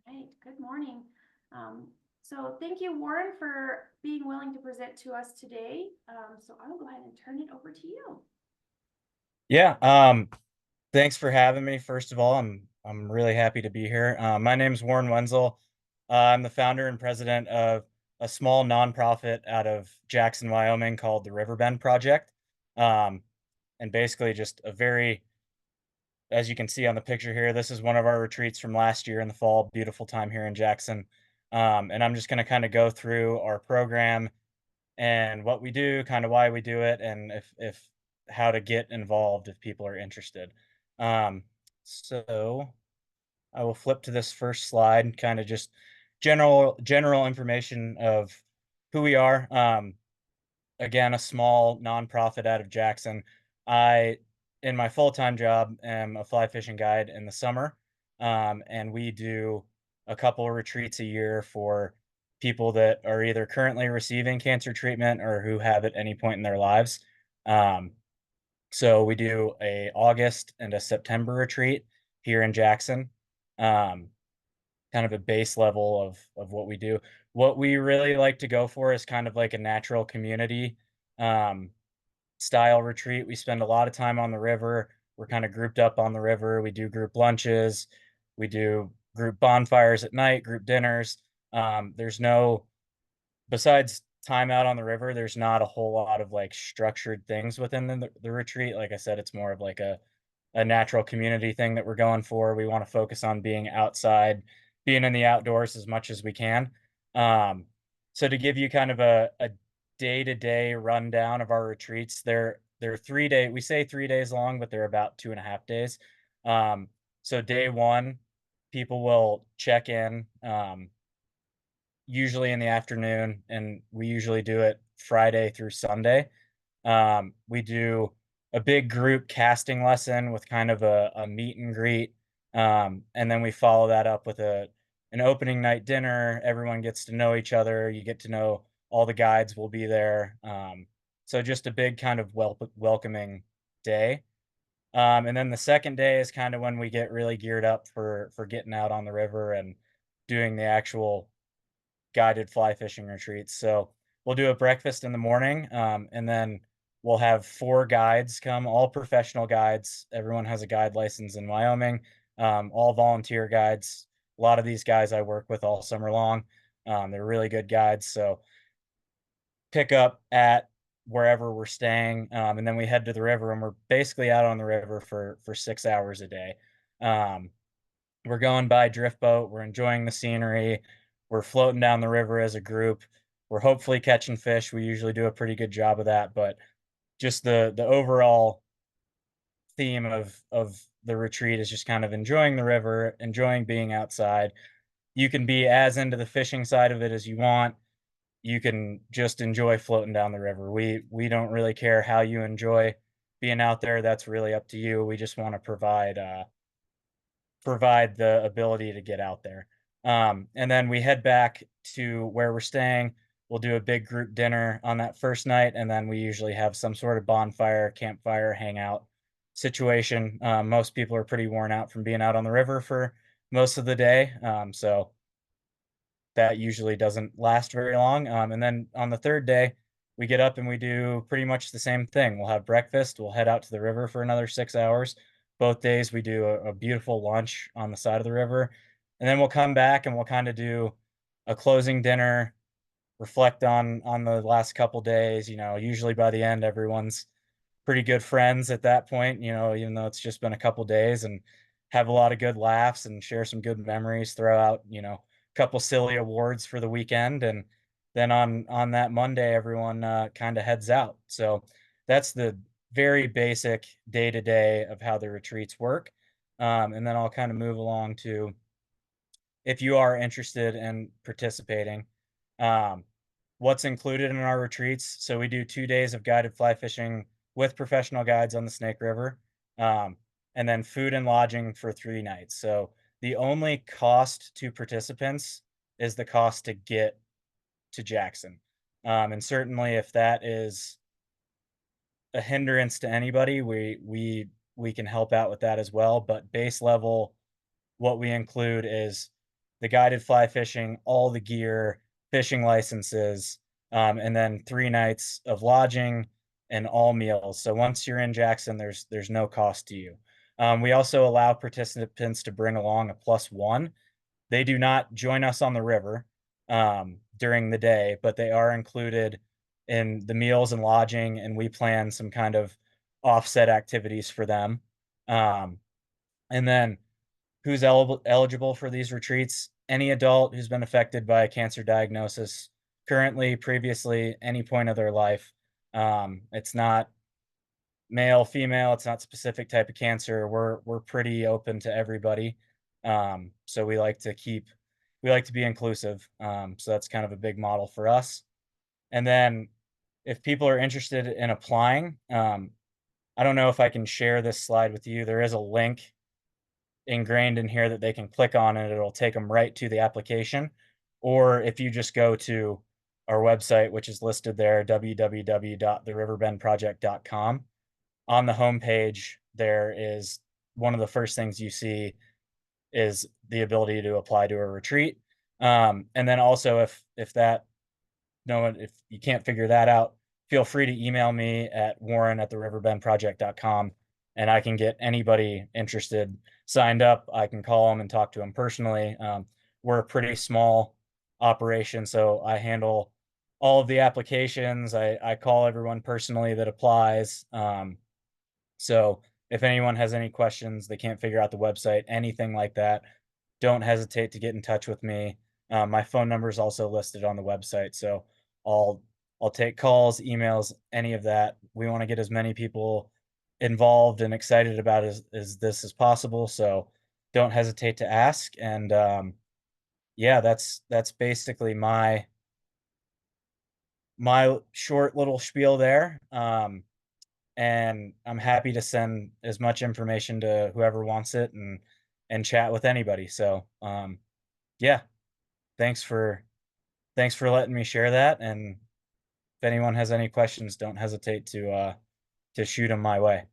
Right, good morning. So thank you, Warren, for being willing to present to us today. So I'll go ahead and turn it over to you. Yeah, thanks for having me. First of all, I'm really happy to be here. My name's Warren Wenzel. I'm the founder and president of a small nonprofit out of Jackson, Wyoming called the Riverbend Project. Um, and basically just a very, as you can see on the picture here, this is one of our retreats from last year in the fall. Beautiful time here in Jackson. And I'm just going to kind of go through our program and what we do, kind of why we do it, and if how to get involved if people are interested. Um, so I will flip to this first slide, kind of just general information of who we are. Again, a small nonprofit out of Jackson. I, in my full-time job, am a fly fishing guide in the summer, and we do a couple of retreats a year for people that are either currently receiving cancer treatment or who have at any point in their lives. Um, so we do a August and a September retreat here in Jackson. Um, Kind of a base level of what we do. What we really like to go for is kind of like a natural community um, style retreat. We spend a lot of time on the river. We're kind of grouped up on the river. We do group lunches. We do group bonfires at night, group dinners. There's no besides time out on the river, there's not a whole lot of like structured things within the retreat. Like I said, it's more of like a natural community thing that we're going for. We want to focus on being outside, being in the outdoors as much as we can. Um, so to give you kind of a day-to-day rundown of our retreats, they're 3 day, we say 3 days long, but they're about 2.5 days. Um, so day one, people will check in. Usually in the afternoon, and we usually do it Friday through Sunday. We do a big group casting lesson with kind of a meet and greet, and then we follow that up with an opening night dinner. Everyone gets to know each other. You get to know all the guides will be there. So just a big kind of welcoming day. And then the second day is kind of when we get really geared up for getting out on the river and doing the actual guided fly fishing retreats. So we'll do a breakfast in the morning, and then we'll have four guides come, all professional guides. Everyone has a guide license in Wyoming, all volunteer guides. A lot of these guys I work with all summer long. They're really good guides. So pick up at wherever we're staying, and then we head to the river, and we're basically out on the river for 6 hours a day. Um, we're going by drift boat, we're enjoying the scenery, we're floating down the river as a group. We're hopefully catching fish. We usually do a pretty good job of that, but just the overall theme of the retreat is just kind of enjoying the river, enjoying being outside. You can be as into the fishing side of it as you want. You can just enjoy floating down the river. We don't really care how you enjoy being out there. That's really up to you. We just want to provide the ability to get out there. And then we head back to where we're staying. We'll do a big group dinner on that first night, and then we usually have some sort of bonfire, campfire, hangout situation. Most people are pretty worn out from being out on the river for most of the day, so that usually doesn't last very long. And then on the third day, we get up and we do pretty much the same thing. We'll have breakfast. We'll head out to the river for another 6 hours. Both days we do a beautiful lunch on the side of the river, and then we'll come back and we'll kind of do a closing dinner, reflect on the last couple days. Usually by the end, everyone's pretty good friends at that point, even though it's just been a couple days, and have a lot of good laughs and share some good memories, throw out, a couple silly awards for the weekend. And then on that Monday, everyone kind of heads out. So that's the very basic day to day of how the retreats work. And then I'll kind of move along to if you are interested in participating. Um, what's included in our retreats? So we do 2 days of guided fly fishing with professional guides on the Snake River, um, and then food and lodging for 3 nights. So the only cost to participants is the cost to get to Jackson. And certainly, if that is a hindrance to anybody, we can help out with that as well. But base level, what we include is the guided fly fishing, all the gear, fishing licenses, and then 3 nights of lodging and all meals. So once you're in Jackson, there's no cost to you. We also allow participants to bring along a +1. They do not join us on the river during the day, but they are included in the meals and lodging, and we plan some kind of offset activities for them. Um, and then who's eligible for these retreats? Any adult who's been affected by a cancer diagnosis currently, previously, any point of their life. It's not male, female, it's not specific type of cancer. We're pretty open to everybody. So we like to be inclusive. So that's kind of a big model for us. And then if people are interested in applying, I don't know if I can share this slide with you. There is a link ingrained in here that they can click on and it'll take them right to the application. Or if you just go to our website, which is listed there, www.theriverbendproject.com, on the homepage, there is one of the first things you see is the ability to apply to a retreat. And then also if you can't figure that out, feel free to email me at warren@theriverbendproject.com and I can get anybody interested signed up. I can call them and talk to them personally. We're a pretty small operation, so I handle all of the applications. I call everyone personally that applies. So if anyone has any questions, they can't figure out the website, anything like that, don't hesitate to get in touch with me. My phone number is also listed on the website, so I'll I'll take calls, emails, any of that. We want to get as many people involved and excited about as this as possible. So don't hesitate to ask. And yeah, that's basically my short little spiel there. And I'm happy to send as much information to whoever wants it and chat with anybody. So yeah, thanks for thanks for letting me share that. And if anyone has any questions, don't hesitate to shoot them my way.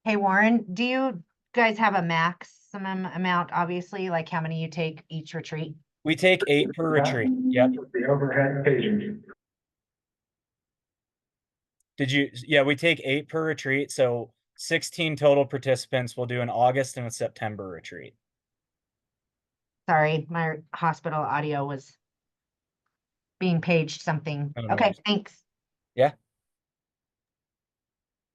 Hey Warren, do you guys have a maximum amount, obviously, like how many you take each retreat? We take 8 per retreat. Yep. The overhead patient. Did you? Yeah, we take 8 per retreat. So 16 total participants. We'll do an August and a September retreat. Sorry, my hospital audio was being paged something. Oh, no Okay, worries. thanks. Yeah.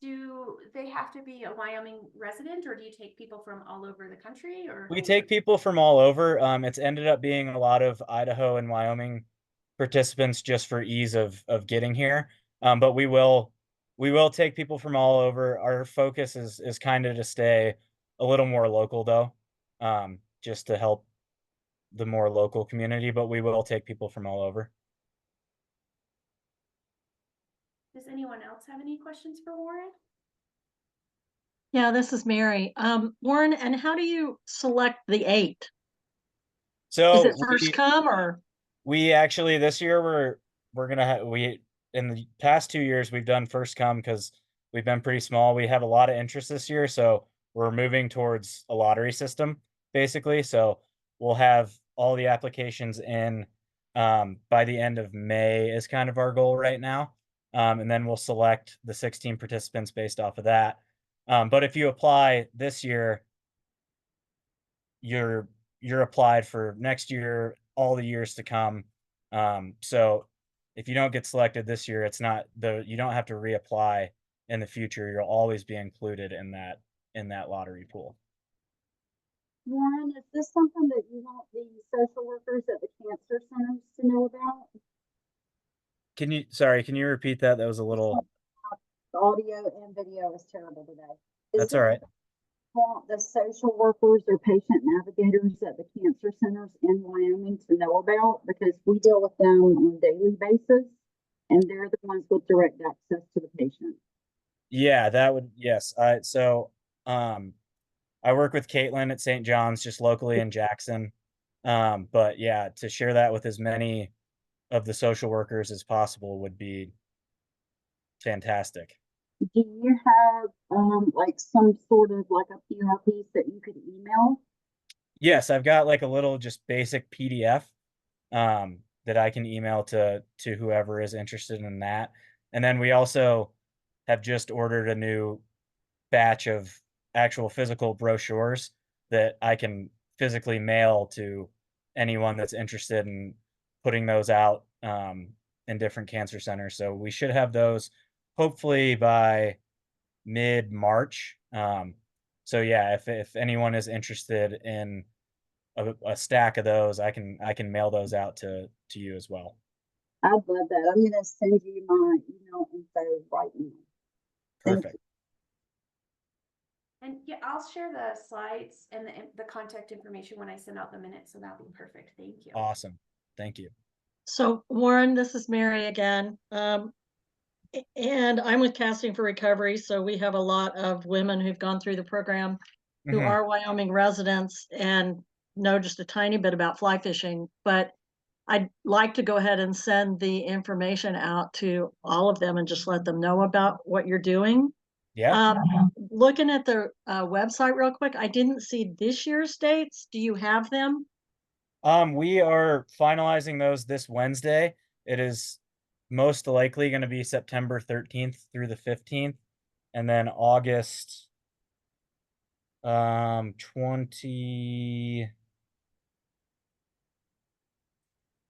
Do they have to be a Wyoming resident, or do you take people from all over the country, or? We take people from all over. It's ended up being a lot of Idaho and Wyoming participants just for ease of getting here. But we will take people from all over. Our focus is kind of to stay a little more local though, just to help the more local community. But we will take people from all over. Does anyone else have any questions for Warren? Yeah, this is Mary. Warren, and how do you select the 8? Is So it first come or? we actually this year we're gonna we in the past 2 years we've done first come because we've been pretty small. We have a lot of interest this year, so we're moving towards a lottery system basically. So we'll have all the applications in by the end of May is kind of our goal right now. And then we'll select the 16 participants based off of that. But if you apply this year, you're you're applied for next year, all the years to come. So if you don't get selected this year, it's not the you don't have to reapply in the future. You'll always be included in that lottery pool. Warren, is this something that you want the social workers at the cancer centers to know about? Can you repeat that? That was a little The audio and video is terrible today. Is That's all this right. want the social workers or patient navigators at the cancer centers in Wyoming to know about? Because we deal with them on a daily basis and they're the ones with direct access to the patient. Yeah, that would yes. Um I work with Caitlin at St. John's just locally in Jackson. But yeah, to share that with as many of the social workers as possible would be fantastic. Do you have like some sort of like a PR piece that you could email? Yes, I've got like a little just basic PDF that I can email to whoever is interested in that. And then we also have just ordered a new batch of actual physical brochures that I can physically mail to anyone that's interested in putting those out in different cancer centers. So we should have those hopefully by mid-March. So yeah, if anyone is interested in a stack of those, I can mail those out to you as well. I'd love that. I'm gonna send you my email info right now. Thank Perfect. And yeah, I'll share the slides and the contact information when I send out the minutes, so that'll be perfect. Thank you. Awesome. Thank you. So Warren, this is Mary again. And I'm with Casting for Recovery, so we have a lot of women who've gone through the program who Mhm. are Wyoming residents and know just a tiny bit about fly fishing. But I'd like to go ahead and send the information out to all of them and just let them know about what you're doing. Yeah. Looking at the website real quick, I didn't see this year's dates. Do you have them? We are finalizing those this Wednesday. It is most likely going to be September 13th through the 15th, and then August 23rd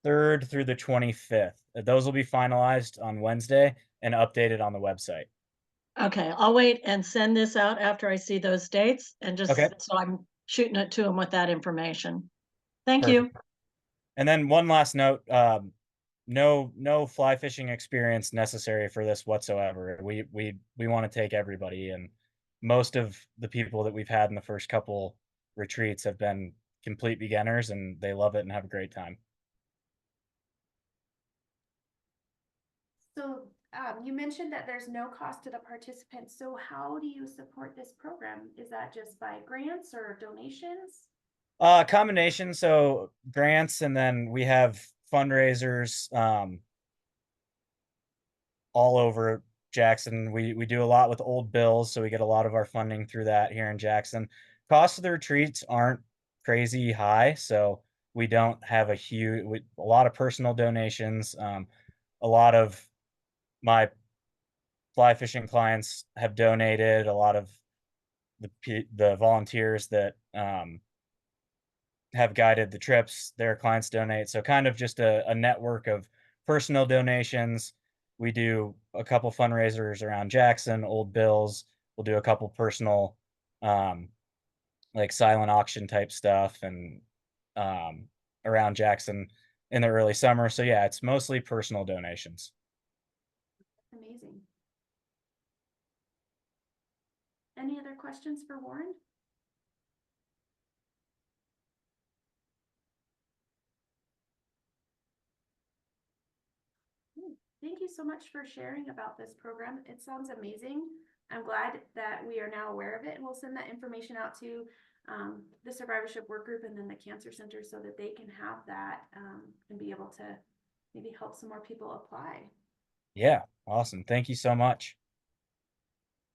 through the 25th. Those will be finalized on Wednesday and updated on the website. Okay, I'll wait and send this out after I see those dates and just Okay. so I'm shooting it to them with that information. Thank Perfect. you. And then one last note, no fly fishing experience necessary for this whatsoever. We want to take everybody, and most of the people that we've had in the first couple retreats have been complete beginners, and they love it and have a great time. So you mentioned that there's no cost to the participants. So how do you support this program? Is that just by grants or donations? Combination, so grants, and then we have fundraisers all over Jackson. We do a lot with old bills, so we get a lot of our funding through that here in Jackson. Costs of the retreats aren't crazy high, so we don't have a lot of personal donations. A lot of my fly fishing clients have donated. A lot of the volunteers that have guided the trips, their clients donate. So kind of just a network of personal donations. We do a couple fundraisers around Jackson, old bills. We'll do a couple personal, um, like silent auction type stuff and around Jackson in the early summer. So yeah, it's mostly personal donations. Amazing. Any other questions for Warren? Thank you so much for sharing about this program. It sounds amazing. I'm glad that we are now aware of it, and we'll send that information out to the survivorship work group and then the cancer center so that they can have that and be able to maybe help some more people apply. Yeah, awesome. Thank you so much.